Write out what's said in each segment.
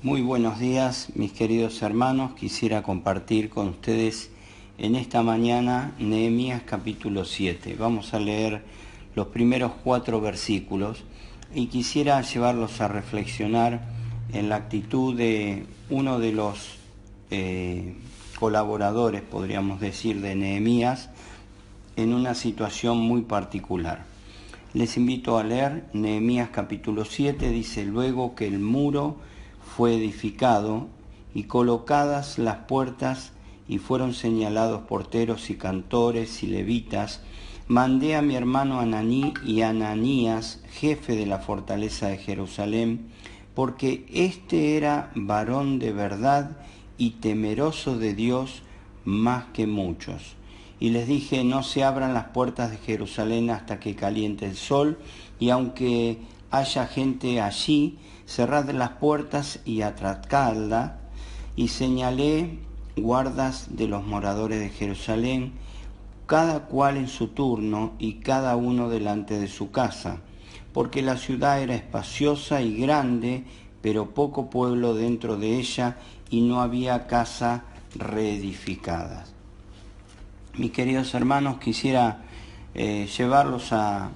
Muy buenos días, mis queridos hermanos. Quisiera compartir con ustedes en esta mañana Nehemías capítulo 7. Vamos a leer los primeros 4 versículos y quisiera llevarlos a reflexionar en la actitud de uno de los colaboradores, podríamos decir, de Nehemías en una situación muy particular. Les invito a leer Nehemías capítulo 7, dice: luego que el muro fue edificado y colocadas las puertas y fueron señalados porteros y cantores y levitas, mandé a mi hermano Ananí y Ananías, jefe de la fortaleza de Jerusalén, porque este era varón de verdad y temeroso de Dios más que muchos. Y les dije: no se abran las puertas de Jerusalén hasta que caliente el sol, y aunque haya gente allí, cerrad las puertas y atracadla. Y señalé guardas de los moradores de Jerusalén, cada cual en su turno y cada uno delante de su casa, porque la ciudad era espaciosa y grande, pero poco pueblo dentro de ella, y no había casa reedificada. Mis queridos hermanos, quisiera llevarlos a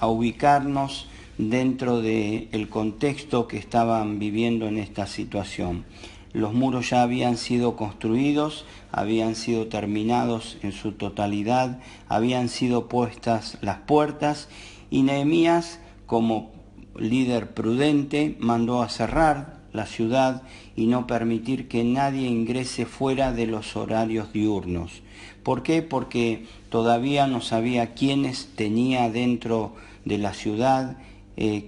ubicarnos dentro del contexto que estaban viviendo en esta situación. Los muros ya habían sido construidos, habían sido terminados en su totalidad, habían sido puestas las puertas, y Nehemías, como líder prudente, mandó a cerrar la ciudad y no permitir que nadie ingrese fuera de los horarios diurnos. ¿Por qué? Porque todavía no sabía quiénes tenía dentro de la ciudad,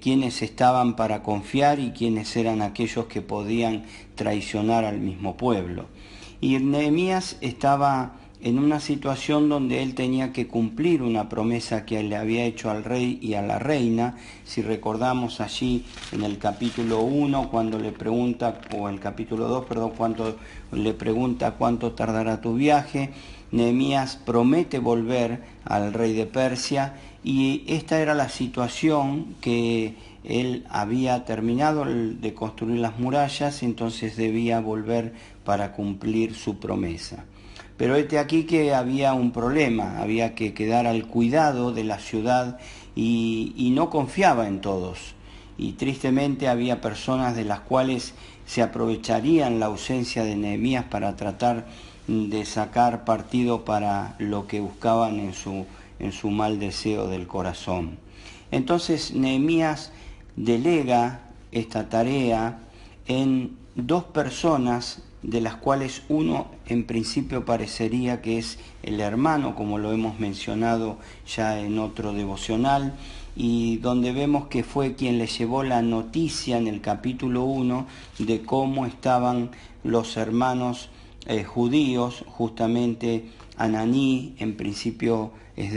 quiénes estaban para confiar y quiénes eran aquellos que podían traicionar al mismo pueblo. Y Nehemías estaba en una situación donde él tenía que cumplir una promesa que le había hecho al rey y a la reina. Si recordamos allí en el capítulo 1, cuando le pregunta, o el capítulo 2, perdón, cuando le pregunta cuánto tardará tu viaje, Nehemías promete volver al rey de Persia, y esta era la situación que él había terminado de construir las murallas, entonces debía volver para cumplir su promesa. Pero aquí que había un problema, había que quedar al cuidado de la ciudad y no confiaba en todos. Y tristemente había personas de las cuales se aprovecharían la ausencia de Nehemías para tratar de sacar partido para lo que buscaban en su mal deseo del corazón. Entonces Nehemías delega esta tarea en 2 personas, de las cuales uno en principio parecería que es el hermano, como lo hemos mencionado ya en otro devocional, y donde vemos que fue quien le llevó la noticia en el capítulo 1 de cómo estaban los hermanos judíos. Justamente Ananí en principio es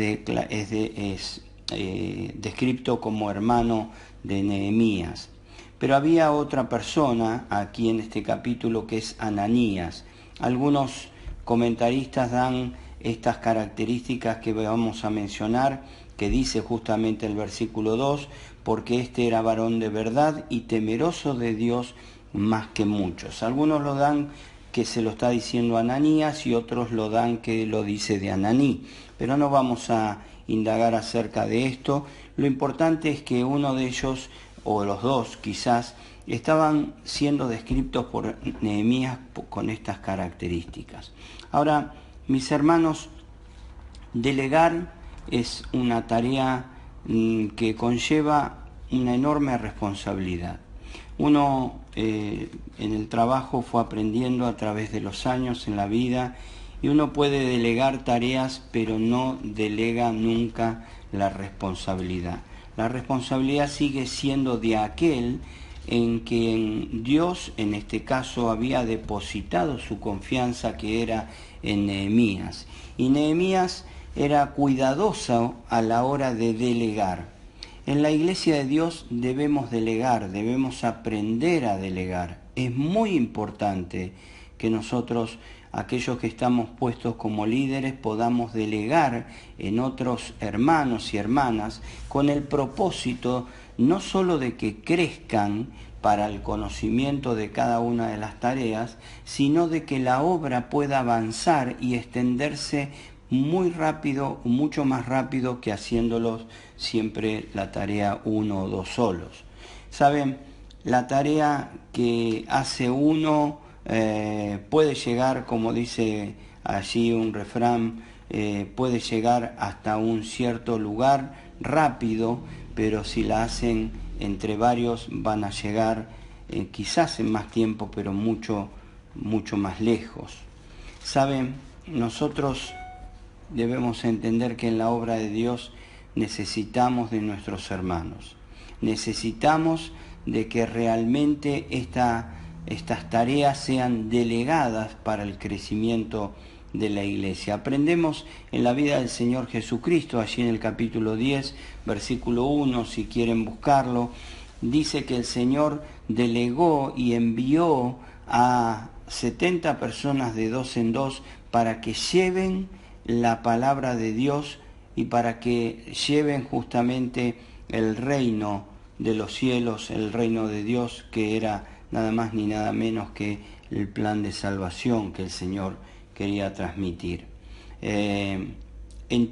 descrito como hermano de Nehemías. Pero había otra persona aquí en este capítulo que es Ananías. Algunos comentaristas dan estas características que vamos a mencionar, que dice justamente el versículo 2, porque este era varón de verdad y temeroso de Dios más que muchos. Algunos lo dan que se lo está diciendo Ananías y otros lo dan que lo dice de Ananí. Pero no vamos a indagar acerca de esto. Lo importante es que uno de ellos, o los dos quizás, estaban siendo descritos por Nehemías con estas características. Ahora, mis hermanos, delegar es una tarea que conlleva una enorme responsabilidad. Uno en el trabajo fue aprendiendo a través de los años en la vida, y uno puede delegar tareas, pero no delega nunca la responsabilidad. La responsabilidad sigue siendo de aquel en quien Dios, en este caso, había depositado su confianza, que era en Nehemías. Y Nehemías era cuidadoso a la hora de delegar. En la iglesia de Dios debemos delegar, debemos aprender a delegar. Es muy importante que nosotros, aquellos que estamos puestos como líderes, podamos delegar en otros hermanos y hermanas con el propósito no solo de que crezcan para el conocimiento de cada una de las tareas, sino de que la obra pueda avanzar y extenderse muy rápido, mucho más rápido que haciéndolo siempre la tarea uno o dos solos. ¿Saben? La tarea que hace uno puede llegar, como dice allí un refrán, puede llegar hasta un cierto lugar rápido, pero si la hacen entre varios van a llegar quizás en más tiempo, pero mucho más lejos. ¿Saben? Nosotros debemos entender que en la obra de Dios necesitamos de nuestros hermanos. Necesitamos de que realmente estas tareas sean delegadas para el crecimiento de la iglesia. Aprendemos en la vida del Señor Jesucristo, allí en el capítulo 10, versículo 1, si quieren buscarlo, dice que el Señor delegó y envió a 70 personas de dos en dos para que lleven la palabra de Dios y para que lleven justamente el reino de los cielos, el reino de Dios, que era nada más ni nada menos que el plan de salvación que el Señor quería transmitir. En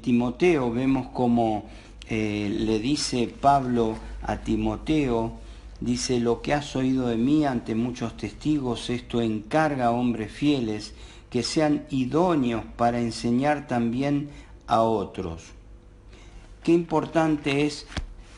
Timoteo vemos como le dice Pablo a Timoteo, dice: lo que has oído de mí ante muchos testigos, esto encarga a hombres fieles que sean idóneos para enseñar también a otros. Qué importante es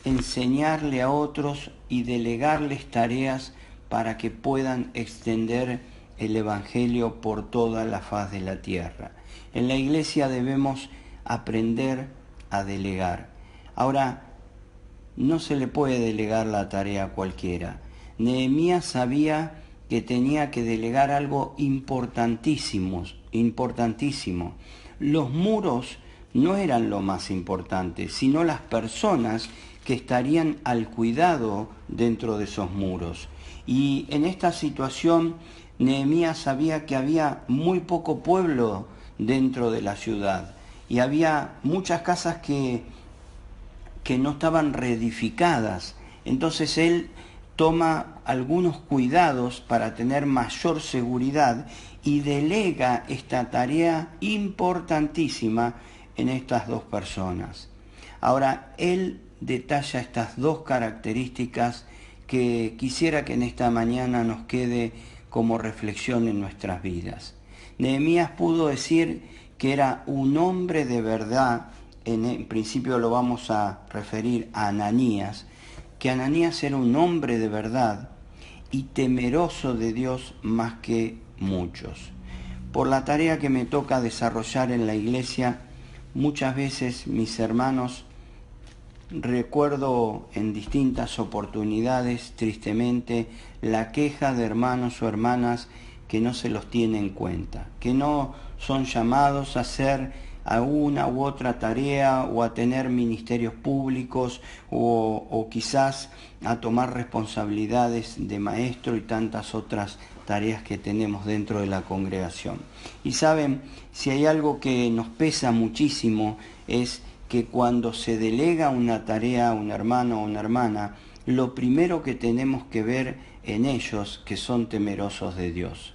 enseñarle a otros y delegarles tareas para que puedan extender el Evangelio por toda la faz de la tierra. En la iglesia debemos aprender a delegar. Ahora, no se le puede delegar la tarea a cualquiera. Nehemías sabía que tenía que delegar algo importantísimo. Los muros no eran lo más importante, sino las personas que estarían al cuidado dentro de esos muros. Y en esta situación, Nehemías sabía que había muy poco pueblo dentro de la ciudad y había muchas casas que no estaban reedificadas. Entonces él toma algunos cuidados para tener mayor seguridad y delega esta tarea importantísima en estas dos personas. Ahora, él detalla estas dos características que quisiera que en esta mañana nos quede como reflexión en nuestras vidas. Nehemías pudo decir que era un hombre de verdad. En principio lo vamos a referir a Ananías, que Ananías era un hombre de verdad y temeroso de Dios más que muchos. Por la tarea que me toca desarrollar en la iglesia, muchas veces, mis hermanos, recuerdo en distintas oportunidades, tristemente, la queja de hermanos o hermanas que no se los tiene en cuenta, que no son llamados a hacer a una u otra tarea o a tener ministerios públicos o quizás a tomar responsabilidades de maestro y tantas otras tareas que tenemos dentro de la congregación. Y saben, si hay algo que nos pesa muchísimo es que cuando se delega una tarea a un hermano o una hermana, lo primero que tenemos que ver en ellos que son temerosos de Dios,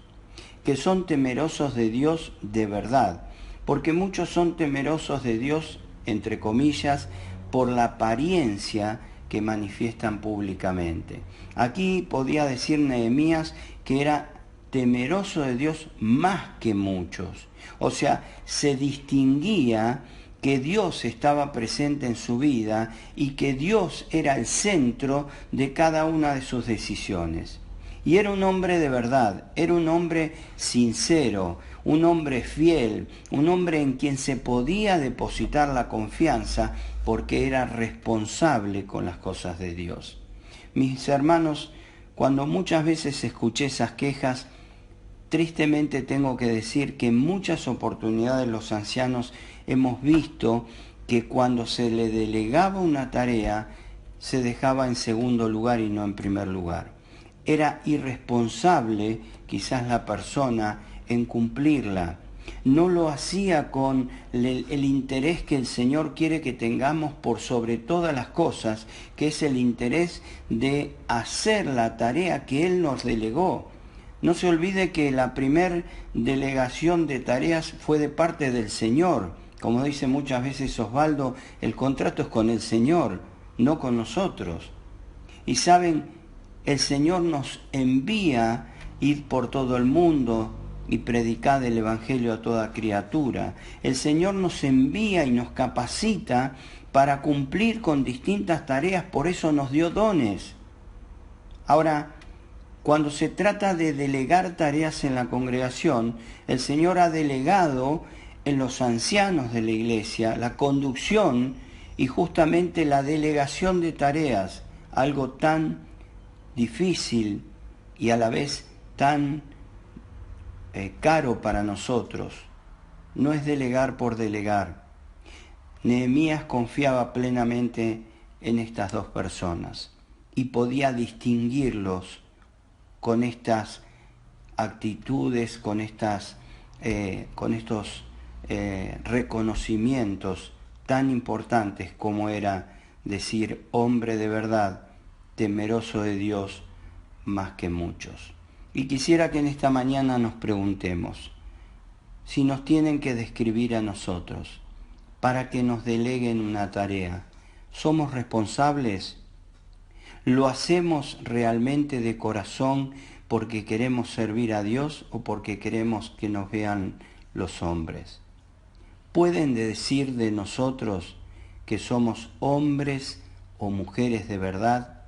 que son temerosos de Dios de verdad. Porque muchos son temerosos de Dios, entre comillas, por la apariencia que manifiestan públicamente. Aquí podía decir Nehemías que era temeroso de Dios más que muchos. O sea, se distinguía que Dios estaba presente en su vida y que Dios era el centro de cada una de sus decisiones. Y era un hombre de verdad, era un hombre sincero, un hombre fiel, un hombre en quien se podía depositar la confianza porque era responsable con las cosas de Dios. Mis hermanos, cuando muchas veces escuché esas quejas, tristemente tengo que decir que en muchas oportunidades los ancianos hemos visto que cuando se le delegaba una tarea, se dejaba en segundo lugar y no en primer lugar. Era irresponsable quizás la persona en cumplirla. No lo hacía con el interés que el Señor quiere que tengamos por sobre todas las cosas, que es el interés de hacer la tarea que Él nos delegó. No se olvide que la primer delegación de tareas fue de parte del Señor. Como dice muchas veces Osvaldo, el contrato es con el Señor, no con nosotros. Y saben, el Señor nos envía ir por todo el mundo y predicar el Evangelio a toda criatura. El Señor nos envía y nos capacita para cumplir con distintas tareas, por eso nos dio dones. Ahora, cuando se trata de delegar tareas en la congregación, el Señor ha delegado en los ancianos de la iglesia la conducción y justamente la delegación de tareas, algo tan difícil y a la vez tan caro para nosotros. No es delegar por delegar. Nehemías confiaba plenamente en estas dos personas y podía distinguirlos con estas actitudes, con estos reconocimientos tan importantes como era decir hombre de verdad, temeroso de Dios más que muchos. Y quisiera que en esta mañana nos preguntemos, si nos tienen que describir a nosotros para que nos deleguen una tarea, ¿somos responsables? ¿Lo hacemos realmente de corazón porque queremos servir a Dios o porque queremos que nos vean los hombres? ¿Pueden decir de nosotros que somos hombres o mujeres de verdad?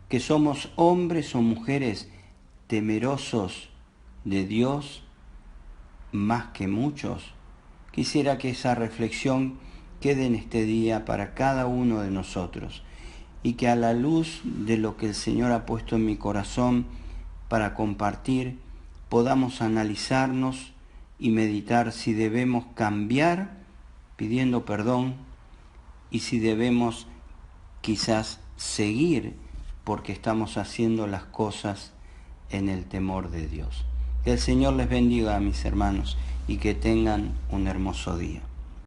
¿Que somos hombres o mujeres temerosos de Dios más que muchos? Quisiera que esa reflexión quede en este día para cada uno de nosotros y que a la luz de lo que el Señor ha puesto en mi corazón para compartir, podamos analizarnos y meditar si debemos cambiar pidiendo perdón y si debemos quizás seguir porque estamos haciendo las cosas en el temor de Dios. Que el Señor les bendiga, mis hermanos, y que tengan un hermoso día.